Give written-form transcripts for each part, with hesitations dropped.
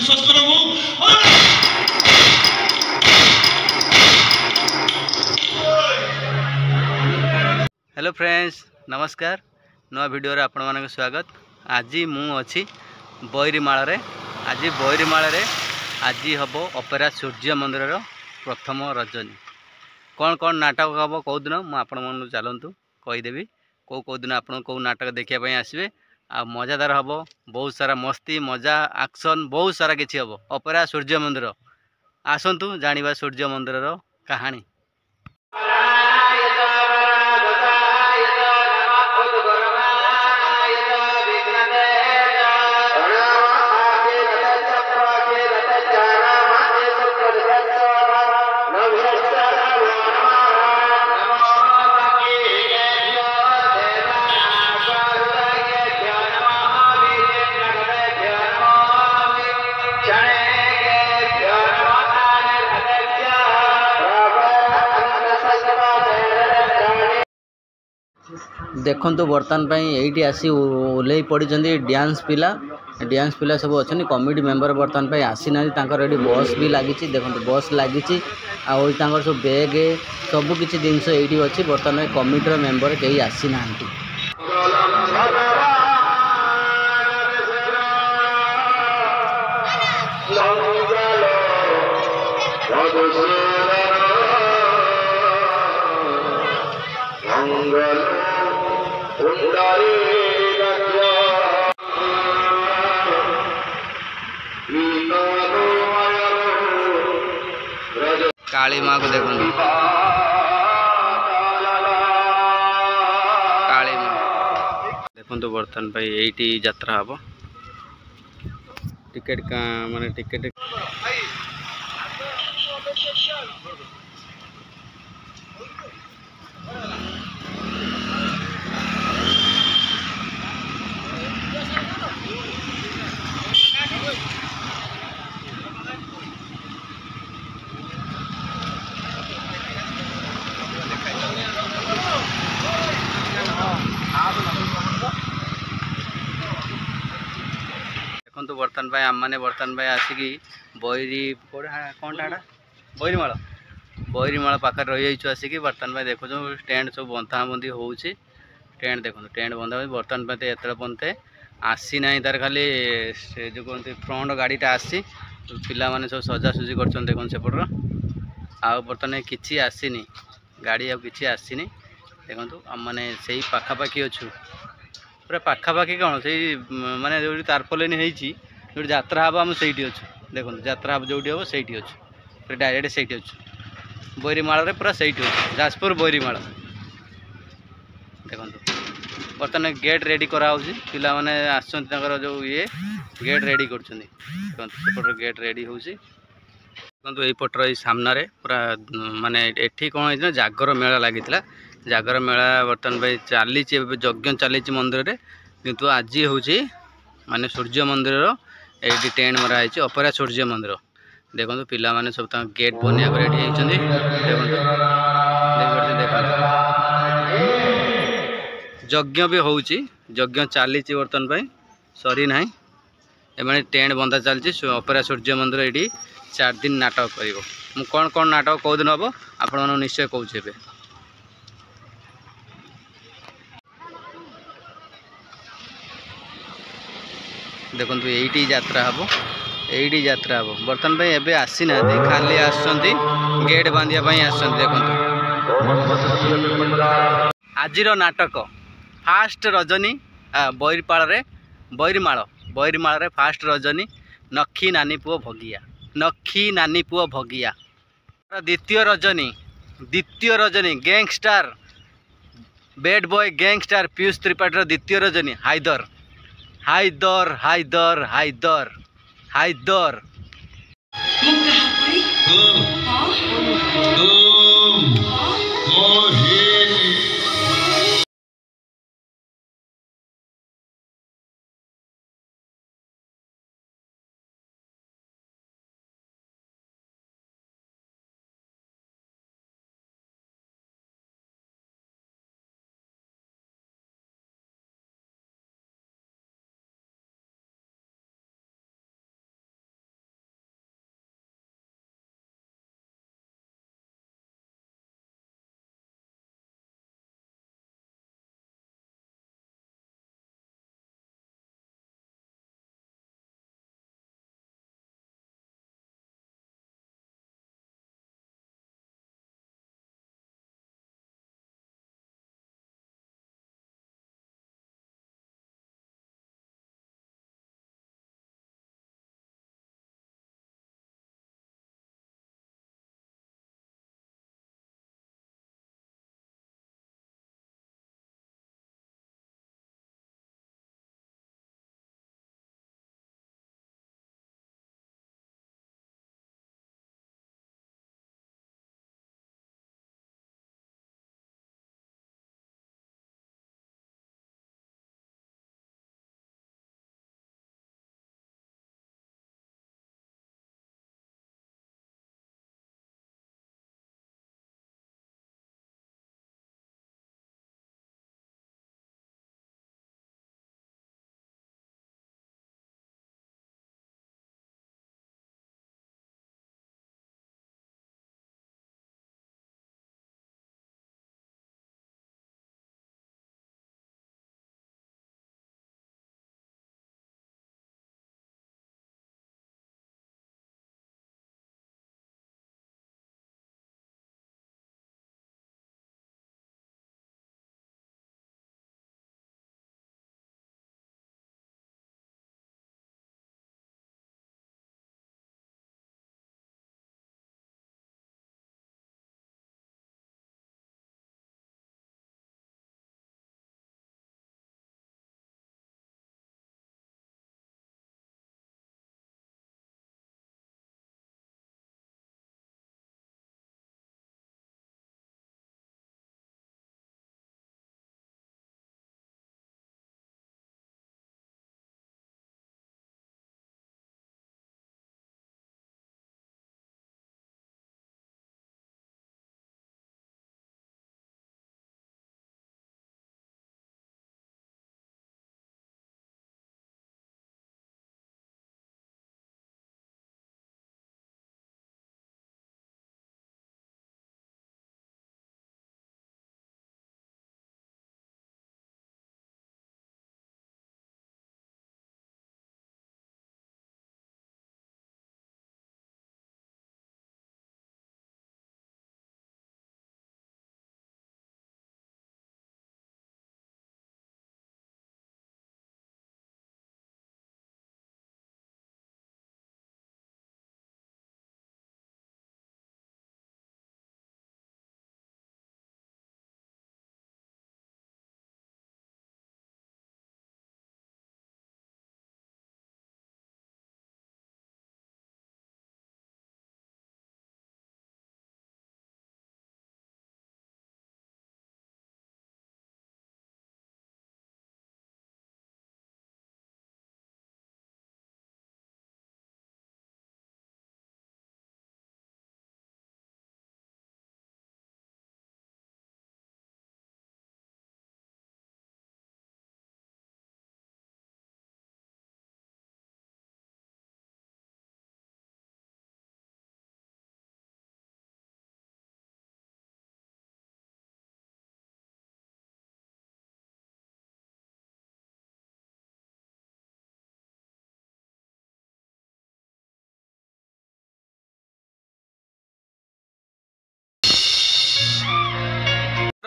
विश्वास करो मु हेलो फ्रेंड्स नमस्कार नवा वीडियो रे आपण मानक स्वागत। आज मु अच्छी बैरीमाल रे आज बैरीमाल रे आज हम ऑपेरा सूर्य मंदिर प्रथम रजनी कौन कौन नाटक हम कौ दिन मुझे चलतु कहीदेवी कौ दिन आप नाटक देखापी आसवे आ मजादार हम बहुत सारा मस्ती मजा एक्शन बहुत सारा किसी हम ऑपेरा सूर्य मंदिर आसतु जानिबा सूर्य मंदिर कहानी। देखु बर्तमान ये आसी ओल्ल पड़ी डांस पिला सब अच्छा कमिटी मेंबर बर्तमान आसी ना ये बस भी लगी देखो बस लगी सब बैग सब किसी जिनस ये अच्छी बर्तमान कमिटर मेंबर कहीं आसी ना। काली माँ को देखो काली माँ देखो बर्तमान ये यात्रा हम टिकेट माने टिकेट देखो बर्तमान आम मैंने बर्तमान आसिकी बैरी कौन बैरीमाल पाखे रही आसिकी बर्तमान देखो टेंट सब बंधा बंधी हो टेंट देखो टेंट बंधा बर्तमान पे एत पन्ते आसी ना तार खाली जो कहते फ्रंट गाड़ीटा आसी पिला माने सब सजासुजी कर देखो सेपटर बर्तमान किसी आसीनी गाड़ी आ कि आसीनी देखो आम मैंने से पाखापाखि अच्छु पूरा पाखापाखि कौन से माने जो तारपोलिन जो यात्रा हम आम से अच्छु देखो यात्रा हम जो हम से अच्छु पूरा डायरेक्ट से अच्छु बैरीमाल पूरा से अच्छु जाजपुर बैरीमाल देखो बर्तमान गेट रेडी कराऊँ पिला माने आसर जो ये गेट रेडी कर गेट रेडी हो देखो यपटर ये सामने पूरा माने एठी कौन है जागर मेला लगी जागर मेला बर्तमान चली यज्ञ चली मंदिर में किंतु आज हूँ माने सूर्य मंदिर ये टेंट मराई ऑपेरा सूर्य मंदिर देखो पिला माने सब गेट बनिया रेडी होती यज्ञ भी हूँ यज्ञ चली बर्तमान सरी ना एम टेंट बंधा चलती ऑपेरा सूर्य मंदिर ये 4 दिन नाटक कर कौन कौन नाटक कौ दिन हम आपण निश्चय कहूँ देखो ये यात्रा हम ये यात्रा हम बर्तमान एवं आसी ना खाली आसुँच गेट बांधापी आस देखो आज नाटक फास्ट रजनी बैरीमाल फास्ट रजनी नखी नानी पुओ भगिया द्वितीय Rajni gangster bad boy gangster Piyush Tripathi द्वितीय रजनी हाइदर हाइदर हाइदर हाइदर हाइदर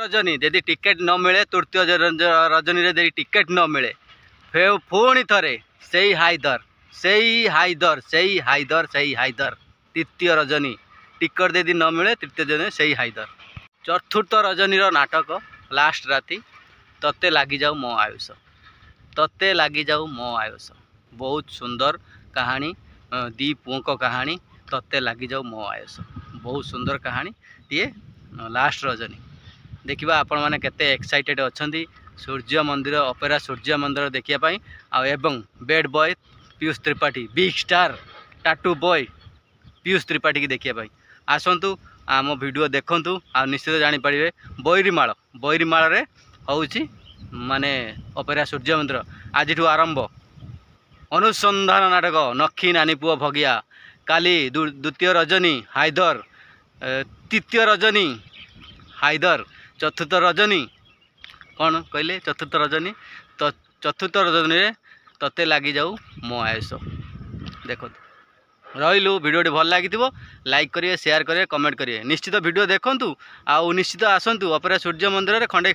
रजनी यदि टिकेट न मिले तृतीय रजनी यदि टिकेट न मिले पुणी थे से हाइदर तृतीय रजनी टिकट यदि न मिले तृतीय रजनी से हाइदर। चतुर्थ रजनी नाटक लास्ट राति तते लगी जाऊ मो आयुष तते लगी जाऊ मो आयुष बहुत सुंदर कहानी दी पुओं को कहानी तते लगी जाऊ मो आयुष बहुत सुंदर कहानी टीए लास्ट रजनी देखा आपण मैंने केते एक्साइटेड अच्छी सूर्य मंदिर ऑपेरा सूर्य मंदिर देखापी एवं bad boy Piyush Tripathi big star tattoo boy Piyush Tripathi की देखापी आसतु आम वीडियो देखु आ निश्चित जानीपर बैरीमाल रे हूँ माने ऑपेरा सूर्य मंदिर आज आरंभ अनुसंधान नाटक नखी नानी पुओ भगिया काली द्वितीय रजनी हाइदर तृतीय रजनी हाइदर चतुर्थ रजनी कौन कहले चतुर्थ रजनी तो चतुर्थ रजनी तते लगी जाऊ मो आयुष देखो रही भिडियो भल लगी लाइक करिए शेयर करिए कमेंट करिए निश्चित वीडियो देखंतु आ निश्चित आसंतु ऑपेरा सूर्य मंदिर रे खंडे